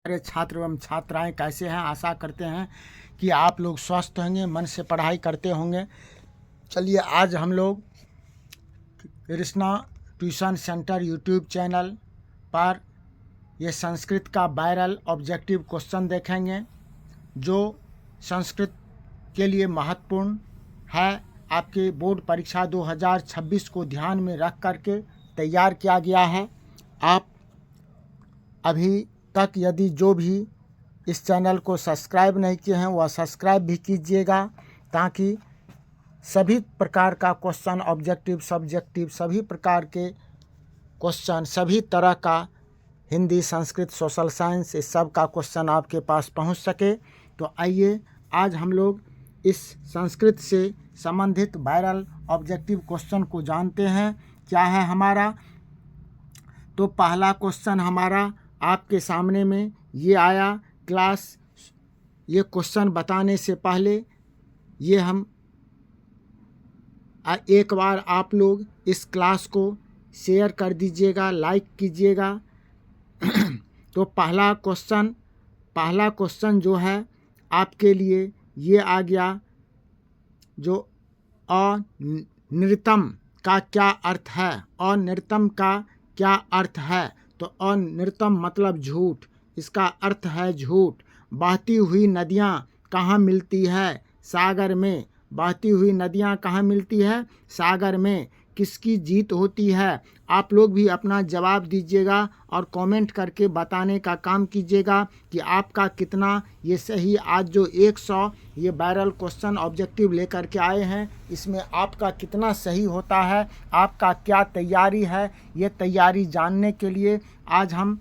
सारे छात्र एवं छात्राएं कैसे हैं। आशा करते हैं कि आप लोग स्वस्थ होंगे, मन से पढ़ाई करते होंगे। चलिए आज हम लोग Krishna tuition centre YouTube channel पर ये संस्कृत का वायरल ऑब्जेक्टिव क्वेश्चन देखेंगे जो संस्कृत के लिए महत्वपूर्ण है। आपके बोर्ड परीक्षा 2026 को ध्यान में रख करके तैयार किया गया है। आप अभी तक यदि जो भी इस चैनल को सब्सक्राइब नहीं किए हैं वह सब्सक्राइब भी कीजिएगा, ताकि सभी प्रकार का क्वेश्चन, ऑब्जेक्टिव, सब्जेक्टिव, सभी प्रकार के क्वेश्चन, सभी तरह का हिंदी, संस्कृत, सोशल साइंस, इस सब का क्वेश्चन आपके पास पहुंच सके। तो आइए आज हम लोग इस संस्कृत से संबंधित वायरल ऑब्जेक्टिव क्वेश्चन को जानते हैं। क्या है हमारा? तो पहला क्वेश्चन हमारा आपके सामने में ये आया। क्लास ये क्वेश्चन बताने से पहले ये हम एक बार आप लोग इस क्लास को शेयर कर दीजिएगा, लाइक कीजिएगा। तो पहला क्वेश्चन जो है आपके लिए ये आ गया, जो अनृतम का क्या अर्थ है? अनृतम का क्या अर्थ है? तो अनृतम मतलब झूठ, इसका अर्थ है झूठ। बहती हुई नदियाँ कहाँ मिलती है? सागर में। बहती हुई नदियाँ कहाँ मिलती है? सागर में। किसकी जीत होती है? आप लोग भी अपना जवाब दीजिएगा और कमेंट करके बताने का काम कीजिएगा कि आपका कितना ये सही। आज जो 100 ये वायरल क्वेश्चन ऑब्जेक्टिव लेकर के आए हैं, इसमें आपका कितना सही होता है, आपका क्या तैयारी है, ये तैयारी जानने के लिए आज हम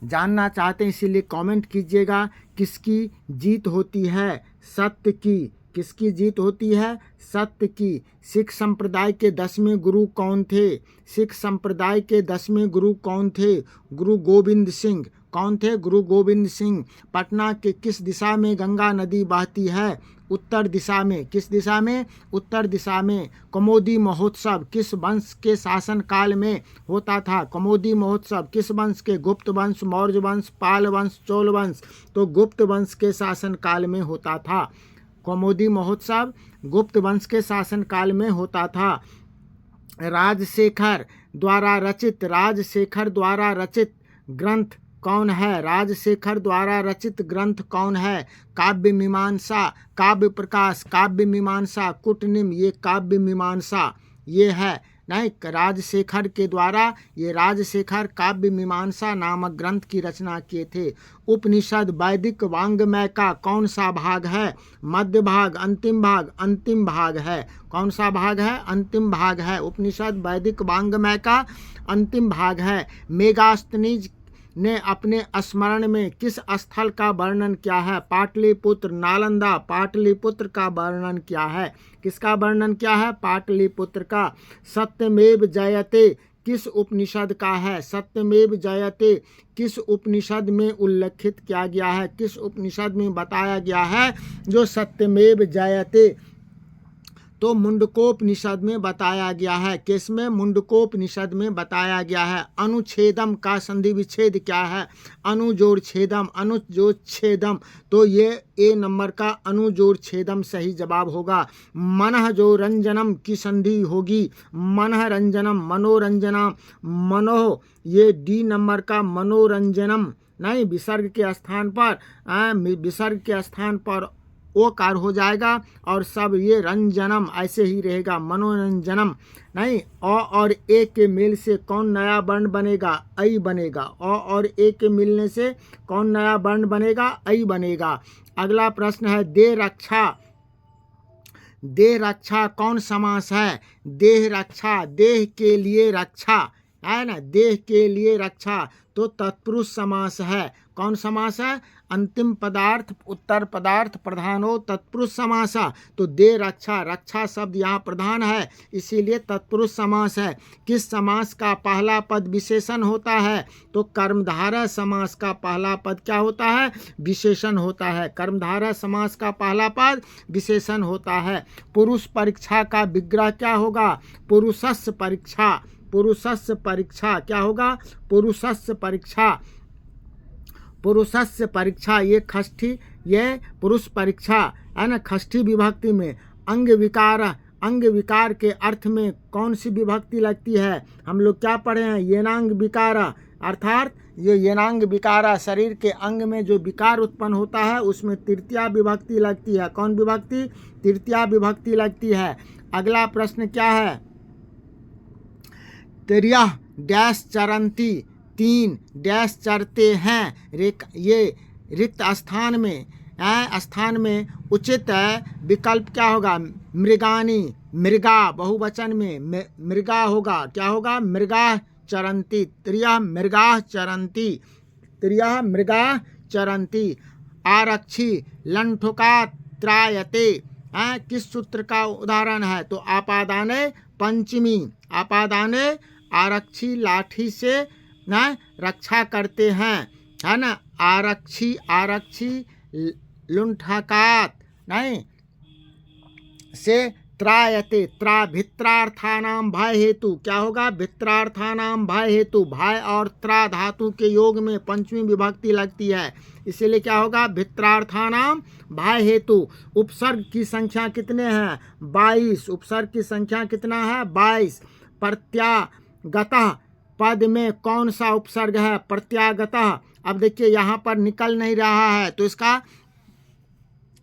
जानना चाहते हैं। इसीलिए कमेंट कीजिएगा। किसकी जीत होती है? सत्य की। किसकी जीत होती है? सत्य की। सिख संप्रदाय के 10वें गुरु कौन थे? सिख संप्रदाय के 10वें गुरु कौन थे? गुरु गोविंद सिंह। कौन थे? गुरु गोविंद सिंह। पटना के किस दिशा में गंगा नदी बहती है? उत्तर दिशा में। किस दिशा में? उत्तर दिशा में। कमोदी महोत्सव किस वंश के शासन काल में होता था? कमोदी महोत्सव किस वंश के? गुप्त वंश, मौर्य वंश, पाल वंश, चोल वंश। तो गुप्त वंश के शासन काल में होता था। कमोदी महोत्सव गुप्त वंश के शासन काल में होता था। राजशेखर द्वारा रचित ग्रंथ कौन है? राजशेखर द्वारा रचित ग्रंथ कौन है? काव्य मीमांसा, काव्य प्रकाश, काव्य मीमांसा, कुटनिम, ये काव्य मीमांसा ये है। नहीं, राजशेखर के द्वारा ये राजशेखर काव्य मीमांसा नामक ग्रंथ की रचना किए थे। उपनिषद वैदिक वांग्मय का कौन सा भाग है? मध्य भाग, अंतिम भाग? अंतिम भाग है। कौन सा भाग है? अंतिम भाग है। उपनिषद वैदिक वांग्मय का अंतिम भाग है। मेगास्थनीज ने अपने स्मरण में किस स्थल का वर्णन किया है? पाटलिपुत्र, नालंदा। पाटलिपुत्र का वर्णन किया है। किसका वर्णन किया है? पाटलिपुत्र का। सत्यमेव जयते किस उपनिषद का है? सत्यमेव जयते किस उपनिषद में उल्लेखित किया गया है? किस उपनिषद में बताया गया है जो सत्यमेव जयते? तो मुंडकोपनिषद में बताया गया है। किसमें? मुंडकोपनिषद में बताया गया है। अनुच्छेदम का संधि विच्छेद क्या है? अनुजोड़ छेदम, अनुजोड़ छेदम। तो ये ए नंबर का अनुजोड़ छेदम सही जवाब होगा। मनः जो रंजनम की संधि होगी मनः रंजनम, मनोरंजनम, मनोह, ये डी नंबर का मनोरंजनम। नहीं, विसर्ग के स्थान पर ओ कार हो जाएगा और सब ये रंजनम ऐसे ही रहेगा, मनोरंजनम। नहीं, अ और ए के मेल से कौन नया वर्ण बनेगा? ऐ बनेगा। अ और ए के मिलने से कौन नया वर्ण बनेगा? ऐ बनेगा। अगला प्रश्न है देह रक्षा। देह रक्षा कौन समास है? देह रक्षा, देह के लिए रक्षा है ना, देह के लिए रक्षा तो तत्पुरुष समास है। कौन समास है? अंतिम पदार्थ उत्तर पदार्थ प्रधानो तत्पुरुष समासा। तो देह रक्षा, रक्षा शब्द यहाँ प्रधान है, इसीलिए तत्पुरुष समास है। किस समास का पहला पद विशेषण होता है? तो कर्मधारय समास का पहला पद क्या होता है? विशेषण होता है। कर्मधारय समास का पहला पद विशेषण होता है। पुरुष परीक्षा का विग्रह क्या होगा? पुरुषस्य परीक्षा। पुरुषस्य परीक्षा क्या होगा? पुरुषस्य परीक्षा। पुरुषस्य परीक्षा, ये खष्ठी, ये पुरुष परीक्षा है ना। खष्ठी विभक्ति में अंग विकार, अंग विकार के अर्थ में कौन सी विभक्ति लगती है? हम लोग क्या पढ़े हैं? येनांग विकारा, अर्थात ये येनांग विकारा, शरीर के अंग में जो विकार उत्पन्न होता है उसमें तृतीया विभक्ति लगती है। कौन विभक्ति? तृतीया विभक्ति लगती है। अगला प्रश्न क्या है? त्रियः डैश चरंती, 3 डैश चरते हैं। ये रिक्त स्थान में उचित विकल्प क्या होगा? मृगानी, मृगा बहुवचन में मृगा होगा। क्या होगा? मृगा चरंती, त्रियः मृगा चरंती, त्रियः मृगा चरंती। आरक्षी लंठुका त्रायते, किस सूत्र का उदाहरण है? तो आपादाने पंचमी, आपादाने आरक्षी लाठी से ना रक्षा करते हैं, है ना। आरक्षी, आरक्षी लुंठकात नहीं से त्रायते, त्रा भित्रार्थानाम भय हेतु, क्या होगा? भित्रार्थानाम भय हेतु, भय और त्रा धातु के योग में पंचमी विभक्ति लगती है, इसीलिए क्या होगा? भित्रार्थानाम भय हेतु। उपसर्ग की संख्या कितने हैं? 22। उपसर्ग की संख्या कितना है? 22। प्रत्यागतः पद में कौन सा उपसर्ग है? प्रत्यागतः। अब देखिए यहाँ पर निकल नहीं रहा है तो इसका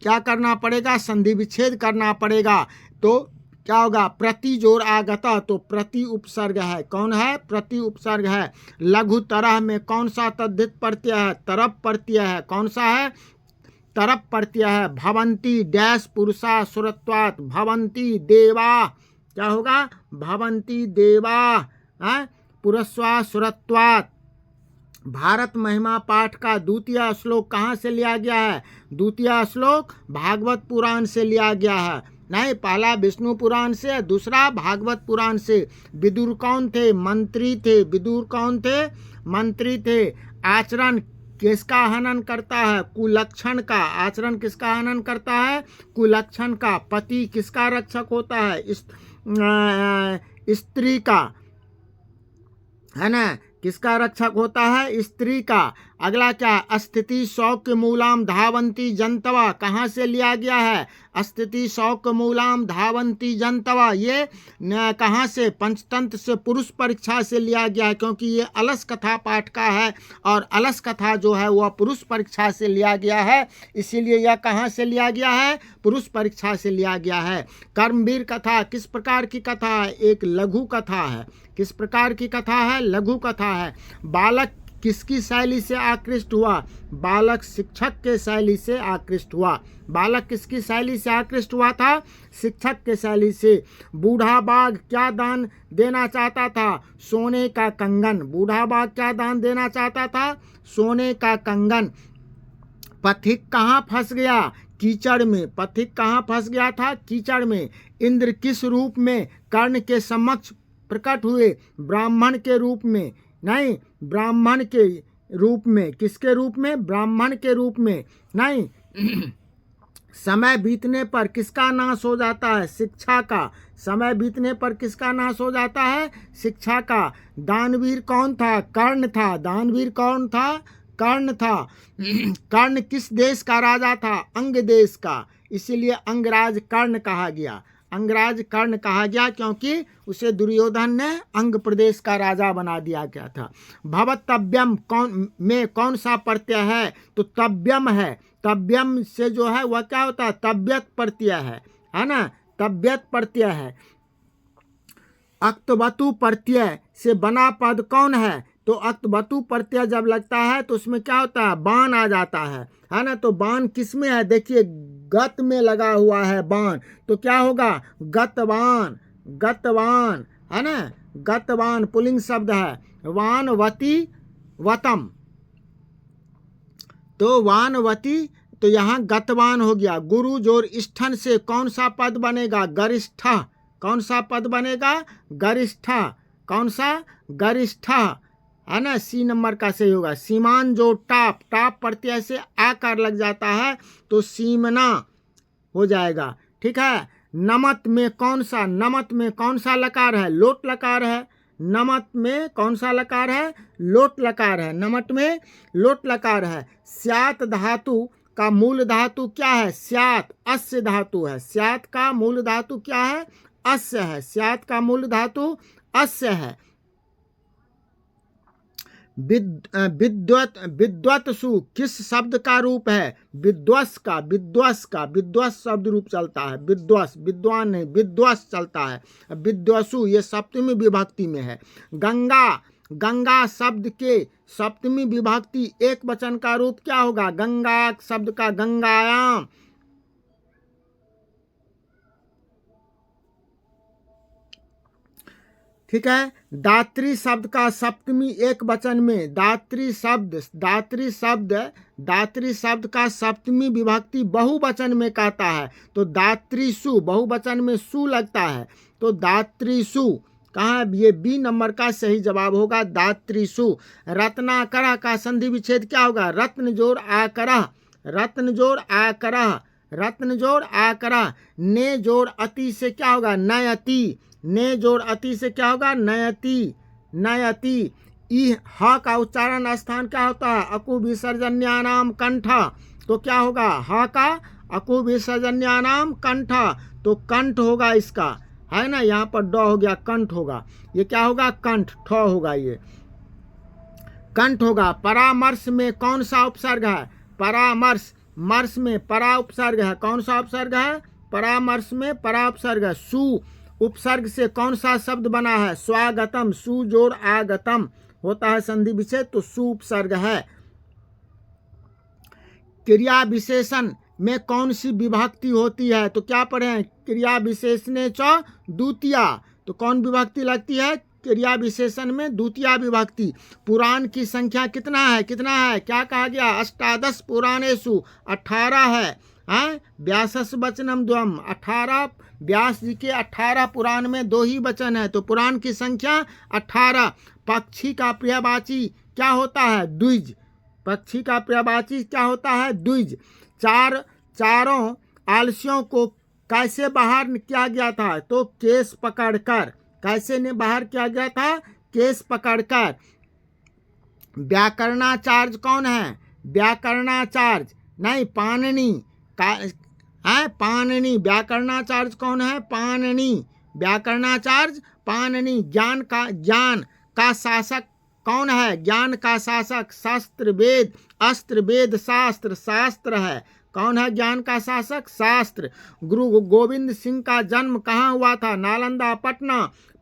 क्या करना पड़ेगा? संधि विच्छेद करना पड़ेगा। तो क्या होगा? प्रति जोर आगता, तो प्रति उपसर्ग है। कौन है? प्रति उपसर्ग है। लघु तरह में कौन सा तद्धित प्रत्यय है? तरप प्रत्यय है। कौन सा है? तरप प्रत्यय है। भवंती डैश पुरुषा सुरत्वात्, भवंती देवा, क्या होगा? भवंती देवा पुरस्वा सुरत्वात्। भारत महिमा पाठ का द्वितीय श्लोक कहाँ से लिया गया है? द्वितीय श्लोक भागवत पुराण से लिया गया है। नहीं, पहला विष्णु पुराण से, दूसरा भागवत पुराण से। विदुर कौन थे? मंत्री थे। विदुर कौन थे? मंत्री थे। आचरण किसका हनन करता है? कुलक्षण का। आचरण किसका हनन करता है? कुलक्षण का। पति किसका रक्षक होता है? स्त्री का, है ना। किसका रक्षक होता है? स्त्री का। अगला क्या? स्थिति शौक्य मूलाम धावंती जंतवा, कहाँ से लिया गया है? स्थिति शौक्य मूलाम धावंती जंतवा, ये कहाँ से? पंचतंत्र से, पुरुष परीक्षा से लिया गया है, क्योंकि ये अलस कथा पाठ का है और अलस कथा जो है वह पुरुष परीक्षा से लिया गया है, इसीलिए यह कहाँ से लिया गया है? पुरुष परीक्षा से लिया गया है। कर्मवीर कथा किस प्रकार की कथा है? एक लघु कथा है। किस प्रकार की कथा है? लघु कथा है। बालक किसकी शैली से आकृष्ट हुआ? बालक शिक्षक के शैली से आकृष्ट हुआ। बालक किसकी शैली से आकृष्ट हुआ था? शिक्षक के शैली से। बूढ़ा बाघ क्या दान देना चाहता था? सोने का कंगन। बूढ़ा बाघ क्या दान देना चाहता था? सोने का कंगन। पथिक कहाँ फंस गया? कीचड़ में। पथिक कहाँ फंस गया था? कीचड़ में। इंद्र किस रूप में कर्ण के समक्ष प्रकट हुए? ब्राह्मण के रूप में। नहीं, ब्राह्मण के रूप में। किसके रूप में? ब्राह्मण के रूप में। नहीं, समय बीतने पर किसका नाश हो जाता है? शिक्षा का। समय बीतने पर किसका नाश हो जाता है? शिक्षा का। दानवीर कौन था? कर्ण था। दानवीर कौन था? कर्ण था। कर्ण किस देश का राजा था? अंग देश का, इसीलिए अंगराज कर्ण कहा गया। अंगराज कर्ण कहा गया क्योंकि उसे दुर्योधन ने अंग प्रदेश का राजा बना दिया गया था। भवतव्यम कौन सा प्रत्यय है? तो तव्यम है। तव्यम से जो है वह क्या होता है? तव्यत प्रत्यय है ना। तव्यत प्रत्यय है। अक्तवतु प्रत्यय से बना पद कौन है? तो अक्तवतु प्रत्यय जब लगता है तो उसमें क्या होता है? बाण आ जाता है ना। तो बाण किस में है? देखिए गत में लगा हुआ है बाण, तो क्या होगा? गतवान। गतवान, है ना। गतवान पुल्लिंग शब्द है। वानवती वतम, तो वानवती, तो यहाँ गतवान हो गया। गुरु जोर स्थन से कौन सा पद बनेगा? गरिष्ठ। कौन सा पद बनेगा? गरिष्ठ। कौन सा? गरिष्ठ, है ना। सी नंबर का सही होगा। सीमान जो टाप, टाप प्रत्यय से आकार लग जाता है तो सीमना हो जाएगा। ठीक है। नमत में कौन सा? नमत में कौन सा लकार है? लोट लकार है। नमत में कौन सा लकार है? लोट लकार है। नमट में लोट लकार है। स्यात धातु का मूल धातु क्या है? स्यात, अस्य धातु है। स्यात का मूल धातु क्या है? अस्य है। स्यात का मूल धातु अस्य है। विद्वत्सु किस शब्द का रूप है? विद्वस का। विद्वस शब्द रूप चलता है। विद्वस, विद्वान नहीं, विद्वस चलता है। विद्वसु ये सप्तमी विभक्ति में है। गंगा शब्द के सप्तमी विभक्ति एक वचन का रूप क्या होगा? गंगा शब्द का गंगायाम। ठीक है। दात्री शब्द का सप्तमी एक वचन में, दात्री शब्द का सप्तमी विभक्ति बहुवचन में कहता है तो दात्रीसु, बहुवचन में सु लगता है तो दात्रीसु। कहाँ? ये बी नंबर का सही जवाब होगा, दात्रीसु। रत्नाकरः का संधि विच्छेद क्या होगा? रत्न जोड़ आकरः, रत्न जोड़ आकरः, रत्न जोड़ आकरः। ने जोड़ अति से क्या होगा? नयति, ने जोड़ अति से क्या होगा? नयति, नयति। ई ह का उच्चारण स्थान क्या होता है? अकु विसर्जन्यानाम कंठ, तो क्या होगा? ह का अकु विसर्जन्यानाम कंठ, तो कंठ होगा इसका, है ना। यहाँ पर ड हो गया, कंठ होगा। ये क्या होगा? कंठ, ठ होगा, ये कंठ होगा। परामर्श में कौन सा उपसर्ग है? परामर्श, मर्श में परा उपसर्ग है। कौन सा उपसर्ग है? परामर्श में परा उपसर्ग है। सु उपसर्ग से कौन सा शब्द बना है? स्वागतम, सु जोड़ आगतम होता है संधि विच्छेद तो सु उपसर्ग है। क्रिया विशेषण में कौन सी विभक्ति होती है? तो क्या पढ़े? क्रिया विशेषणे च द्वितीया, तो कौन विभक्ति लगती है? क्रिया विशेषण में द्वितीया विभक्ति। पुराण की संख्या कितना है? कितना है? क्या कहा गया? अष्टादश पुराणेषु, 18 है। व्यासस वचनम द्वम, 18 व्यास जी के 18 पुराण में 2 ही वचन है तो पुराण की संख्या 18। पक्षी का पर्यायवाची क्या होता है? द्विज। पक्षी का पर्यायवाची क्या होता है? द्विज। चारों आलसियों को कैसे बाहर किया गया था? तो केस पकड़कर। कैसे ने बाहर किया गया था? केस पकड़कर। व्याकरणाचार्य कौन है? व्याकरणाचार्य नहीं, पाणिनि का है। पाणिनि, व्याकरणाचार्य कौन है? पाणिनि, व्याकरणाचार्य पाणिनि। ज्ञान का शासक कौन है? ज्ञान का शासक शास्त्र वेद, अस्त्र वेद शास्त्र, शास्त्र है। कौन है ज्ञान का शासक? शास्त्र। गुरु गोविंद सिंह का जन्म कहाँ हुआ था? नालंदा,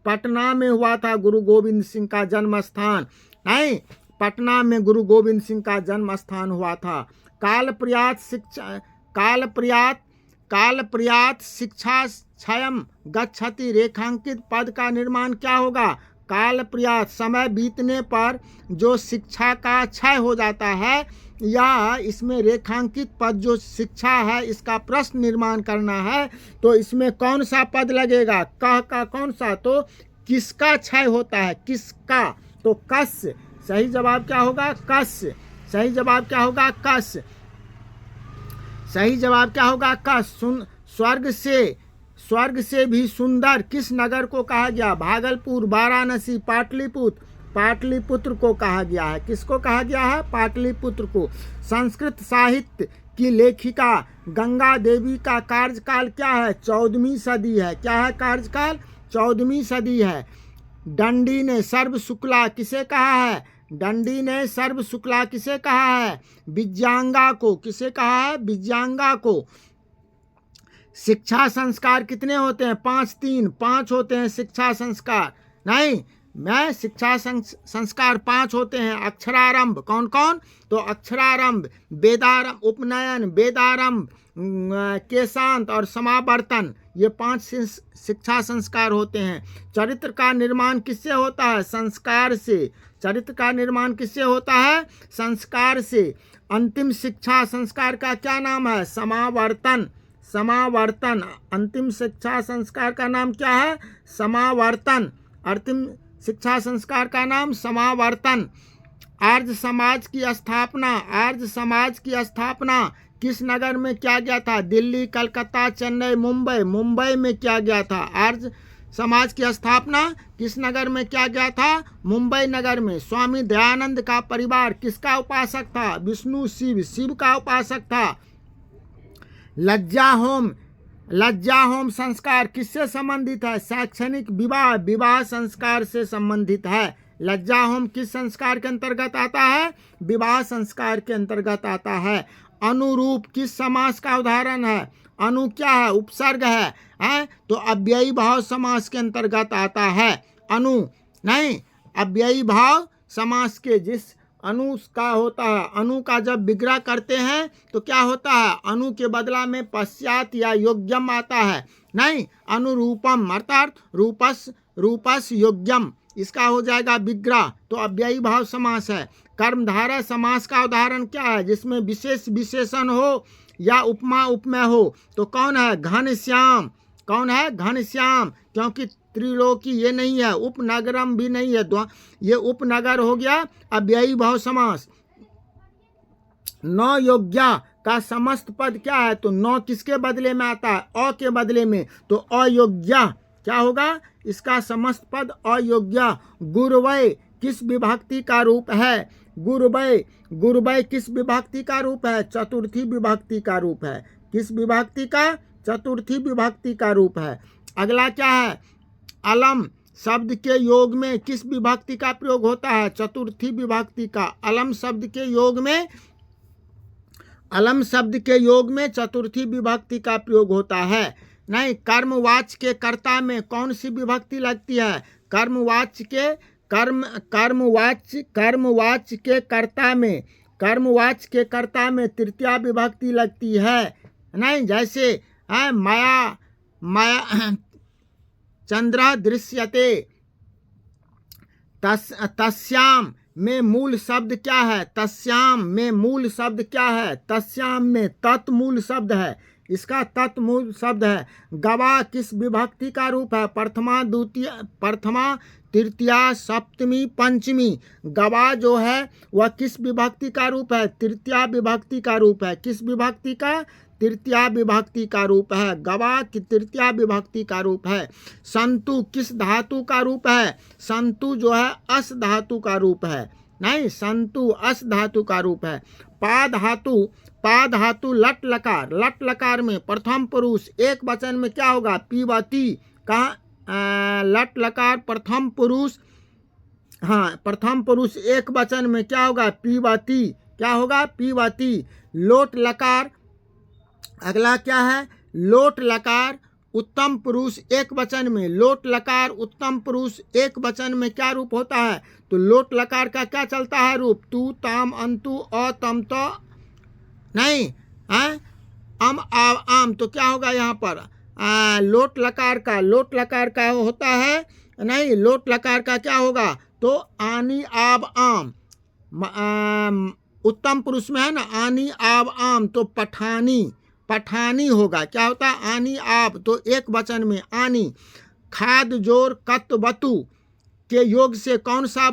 पटना में हुआ था गुरु गोविंद सिंह का जन्म स्थान। नहीं, पटना में गुरु गोविंद सिंह का जन्म स्थान हुआ था। काल प्रयात शिक्षा क्षयम गच्छति रेखांकित पद का निर्माण क्या होगा? काल प्रयात, समय बीतने पर जो शिक्षा का क्षय हो जाता है या इसमें रेखांकित पद जो शिक्षा है इसका प्रश्न निर्माण करना है तो इसमें कौन सा पद लगेगा? कह का कौन सा? तो किसका क्षय होता है? किसका? तो कस्य। सही जवाब क्या होगा? कस्य। सही जवाब क्या होगा? कस्य। सही जवाब क्या होगा? कस्य। स्वर्ग से भी सुंदर किस नगर को कहा गया? भागलपुर, वाराणसी, पाटलिपुत्र को कहा गया है। किसको कहा गया है? पाटलिपुत्र को। संस्कृत साहित्य की लेखिका गंगा देवी का कार्यकाल क्या है? 14वीं सदी है। क्या है कार्यकाल? 14वीं सदी है। दंडी ने सर्व शुक्ला किसे कहा है? दंडी ने सर्व शुक्ला किसे कहा है? विज्ञांगा को। किसे कहा है? विज्ञांगा को। शिक्षा संस्कार कितने होते हैं? 5 होते हैं शिक्षा संस्कार। नहीं, मैं शिक्षा संस्कार 5 होते हैं। अक्षरारंभ कौन कौन? तो अक्षरारंभ, वेदारंभ, उपनयन, वेदारंभ, केशांत और समावर्तन, ये 5 शिक्षा संस्कार होते हैं। चरित्र का निर्माण किससे होता है? संस्कार से। चरित्र का निर्माण किससे होता है? संस्कार से। अंतिम शिक्षा संस्कार का क्या नाम है? समावर्तन। समावर्तन। अंतिम शिक्षा संस्कार का नाम क्या है? समावर्तन। अंतिम शिक्षा संस्कार का नाम समावर्तन। आर्य समाज की स्थापना किस नगर में किया गया था? दिल्ली, कलकत्ता, चेन्नई, मुंबई में किया गया था। आर्य समाज की स्थापना किस नगर में किया गया था? मुंबई नगर में। स्वामी दयानंद का परिवार किसका उपासक था? विष्णु शिव का उपासक था। लज्जा होम संस्कार किससे संबंधित है? शैक्षणिक विवाह संस्कार से संबंधित है। लज्जा होम किस संस्कार के अंतर्गत आता है? विवाह संस्कार के अंतर्गत आता है। अनुरूप किस समास का उदाहरण है? अनु क्या है? उपसर्ग है, तो अव्ययी भाव समास के अंतर्गत आता है। अनु नहीं, अव्ययी भाव समास के जिस अनु का होता है, अनु का जब विग्रह करते हैं तो क्या होता है? अनु के बदला में पश्चात या योग्यम आता है। नहीं, अनुरूपम अर्थात रूपस योग्यम, इसका हो जाएगा विग्रह, तो अव्ययी भाव समास है। कर्मधारय समास का उदाहरण क्या है? जिसमें विशेष विशेषण हो या उपमा उपमेय हो, तो कौन है? घनश्याम। कौन है? घनश्याम, क्योंकि त्रिलोकी ये नहीं है, उपनगरम भी नहीं है, ये उपनगर हो गया अव्ययी भाव समास। नौ योग्या का समस्त पद क्या है? तो नौ किसके बदले में आता है? अ के बदले में, तो अयोग्या क्या होगा? इसका समस्त पद अयोग्या। गुरुवय किस विभक्ति का रूप है? गुरुवय किस विभक्ति का रूप है? चतुर्थी विभक्ति का रूप है। किस विभक्ति का? चतुर्थी विभक्ति का रूप है। अगला क्या है? अलम शब्द के योग में किस विभक्ति का प्रयोग होता है? चतुर्थी विभक्ति का। अलम शब्द के योग में चतुर्थी विभक्ति का प्रयोग होता है। नहीं, कर्मवाच्य के कर्ता में कौन सी विभक्ति लगती है? कर्मवाच्य के कर्ता में तृतीया विभक्ति लगती है। नहीं, जैसे माया चंद्र दृश्यते, तस्याम में मूल शब्द क्या है? तस्याम में मूल शब्द क्या है? तस्याम में तत्मूल शब्द है, इसका तत्मूल शब्द है। गवा किस विभक्ति का रूप है? प्रथमा तृतीया सप्तमी पंचमी। गवा जो है वह किस विभक्ति का रूप है? तृतीया विभक्ति का रूप है। किस विभक्ति का? तृतीया विभक्ति का रूप है। गवा की तृतीया विभक्ति का रूप है। संतु किस धातु का रूप है? संतु जो है अस धातु का रूप है। नहीं, संतु अस धातु का रूप है। पा धातु लट लकार में प्रथम पुरुष एक वचन में क्या होगा? पीवती। कहाँ? लट लकार प्रथम पुरुष, प्रथम पुरुष एक वचन में क्या होगा? पीवती। क्या होगा? पीवती। लोट लकार, अगला क्या है? लोट लकार उत्तम पुरुष एक वचन में। लोट लकार उत्तम पुरुष एक वचन में क्या रूप होता है? तो लोट लकार का क्या चलता है रूप? तू ताम अंतु अ तम तो नहीं है, अम आव आम, तो क्या होगा यहाँ पर? लोट लकार का होता है। नहीं, लोट लकार का क्या होगा? तो आनी आब आम। उत्तम पुरुष में है ना, आनी आब आम, तो पठानी होगा। क्या होता है? आनी आब, तो एक वचन में आनी। खाद जोर कतवतु के योग से कौन सा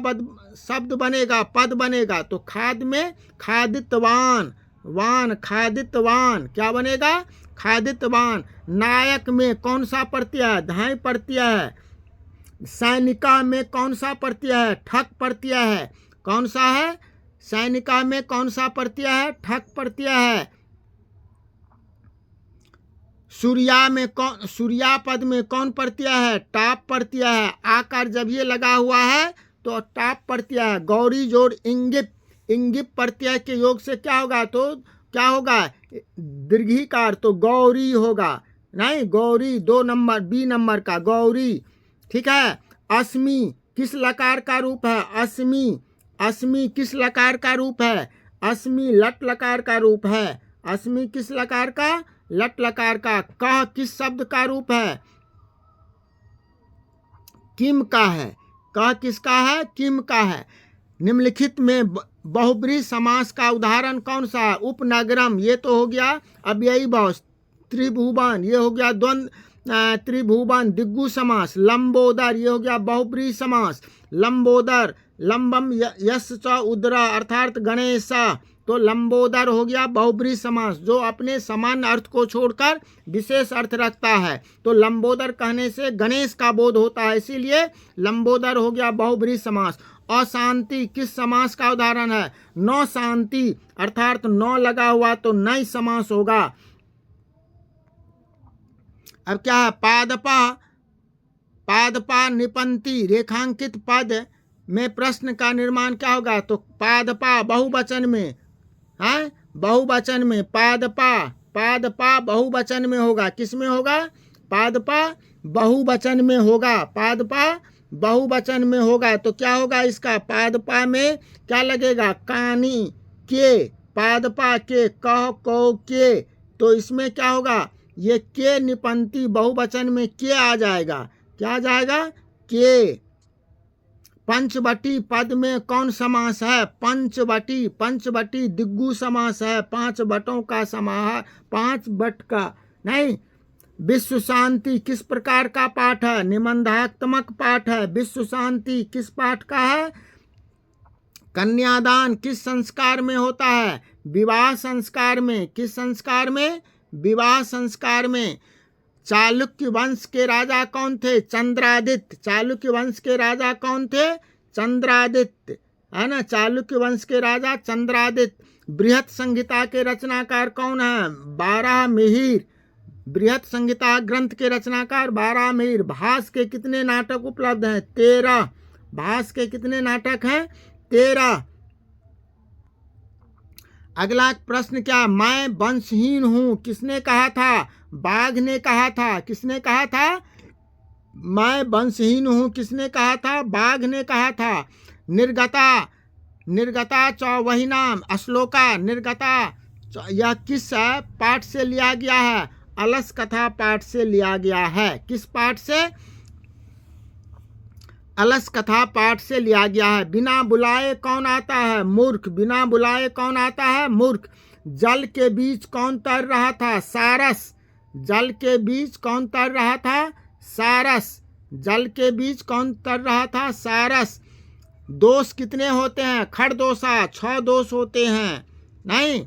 शब्द बनेगा? पद बनेगा। तो खाद में खादितवान, खादितवान क्या बनेगा? खादितवान। नायक में कौन सा प्रत्यय है? धाई प्रत्यय है। सैनिका में कौन सा प्रत्यय है? ठक प्रत्यय है। कौन सा है? सैनिका में कौन सा प्रत्यय है? ठक प्रत्यय है। सूर्या पद में कौन प्रत्यय है? टाप प्रत्यय है। आकार जब ये लगा हुआ है तो टाप प्रत्यय है। गौरी जोड़ इंगिप प्रत्यय के योग से क्या होगा? तो क्या होगा? दीर्घिकार, तो गौरी होगा। नहीं, गौरी 2 नंबर बी नंबर का गौरी। ठीक है। अस्मि किस लकार का रूप है? अस्मि किस लकार का रूप है? अस्मि लट लकार का रूप है। अस्मि किस लकार का? लट लकार का। कह किस शब्द का रूप है? किम का है। कह किसका है? किम का है। निम्नलिखित में बहुब्रीहि समास का उदाहरण कौन सा है? उपनगरम, ये तो हो गया अव्ययी भाव। त्रिभुवन, ये हो गया द्वंद्व त्रिभुवन। दिग्गु समास। लंबोदर, ये हो गया बहुब्रीहि समास। लंबोदर। लंबम यश च उदरा अर्थात गणेश, तो लंबोदर हो गया बहुब्रीहि समास, जो अपने सामान्य अर्थ को छोड़कर विशेष अर्थ रखता है। तो लंबोदर कहने से गणेश का बोध होता है, इसीलिए लंबोदर हो गया बहुब्रीहि समास। अशांति किस समास का उदाहरण है? नौ शांति अर्थात नौ लगा हुआ तो नई समास होगा। अब क्या है? पादपा निपंती रेखांकित पद में प्रश्न का निर्माण क्या होगा? तो पादपा बहुवचन में है, बहुवचन में पादपा बहुवचन में होगा। किस में होगा? पादपा बहुवचन में होगा, पादपा बहुवचन में होगा। तो क्या होगा इसका? पादपा में क्या लगेगा? कानी के, पादपा के, कह कौ के, तो इसमें क्या होगा? ये के निपंती बहुवचन में के आ जाएगा। क्या आ जाएगा? के। पंचवटी पद में कौन समास है? पंचवटी दिग्गु समास है, 5 बटों का समाहार, 5 बट का नहीं। विश्व शांति किस प्रकार का पाठ है? निबंधात्मक पाठ है। विश्व शांति किस पाठ का है? कन्यादान किस संस्कार में होता है? विवाह संस्कार में। किस संस्कार में? विवाह संस्कार में। चालुक्य वंश के राजा कौन थे? चंद्रादित्य। चालुक्य वंश के राजा कौन थे? चंद्रादित्य, है ना, चालुक्य वंश के राजा चंद्रादित्य। बृहत संहिता के रचनाकार कौन है? बारहमिहिर। बृहत संहिता ग्रंथ के रचनाकार बारहमिहिर। भास के कितने नाटक उपलब्ध हैं? 13। भास के कितने नाटक हैं? 13। अगला प्रश्न क्या? मैं वंशहीन हूं किसने कहा था? बाघ ने कहा था। किसने कहा था? मैं वंशहीन हूं किसने कहा था? बाघ ने कहा था। निर्गता चौवहिनाम अश्लोका, निर्गता यह किस पाठ से लिया गया है? अलस कथा पाठ से लिया गया है। किस पाठ से? अलस कथा पाठ से लिया गया है। बिना बुलाए कौन आता है? मूर्ख। बिना बुलाए कौन आता है? मूर्ख। जल के बीच कौन तर रहा था? सारस। जल के बीच कौन तर रहा था? सारस। जल के बीच कौन तर रहा था? सारस। दोष कितने होते हैं? खड़दोषा 6 दोष होते हैं। नहीं,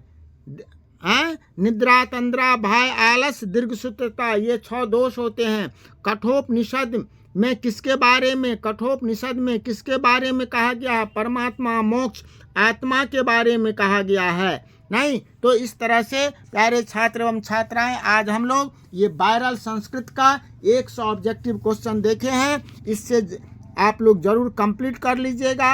निद्रा, तंद्रा, भय, आलस, दीर्घसूत्रता, ये 6 दोष होते हैं। कठोपनिषद में किसके बारे में? कठोपनिषद में किसके बारे में कहा गया है? परमात्मा, मोक्ष, आत्मा के बारे में कहा गया है। नहीं, तो इस तरह से प्यारे छात्र एवं छात्राएं, आज हम लोग ये वायरल संस्कृत का 100 ऑब्जेक्टिव क्वेश्चन देखे हैं। इससे आप लोग जरूर कंप्लीट कर लीजिएगा,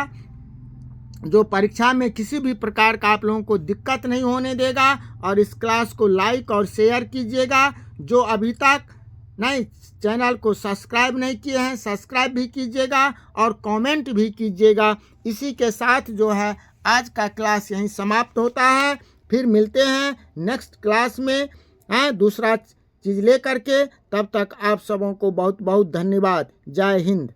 जो परीक्षा में किसी भी प्रकार का आप लोगों को दिक्कत नहीं होने देगा। और इस क्लास को लाइक और शेयर कीजिएगा। जो अभी तक नहीं चैनल को सब्सक्राइब नहीं किए हैं, सब्सक्राइब भी कीजिएगा और कमेंट भी कीजिएगा। इसी के साथ जो है आज का क्लास यहीं समाप्त होता है। फिर मिलते हैं नेक्स्ट क्लास में दूसरा चीज़ ले करके। तब तक आप सबों को बहुत बहुत धन्यवाद। जय हिंद।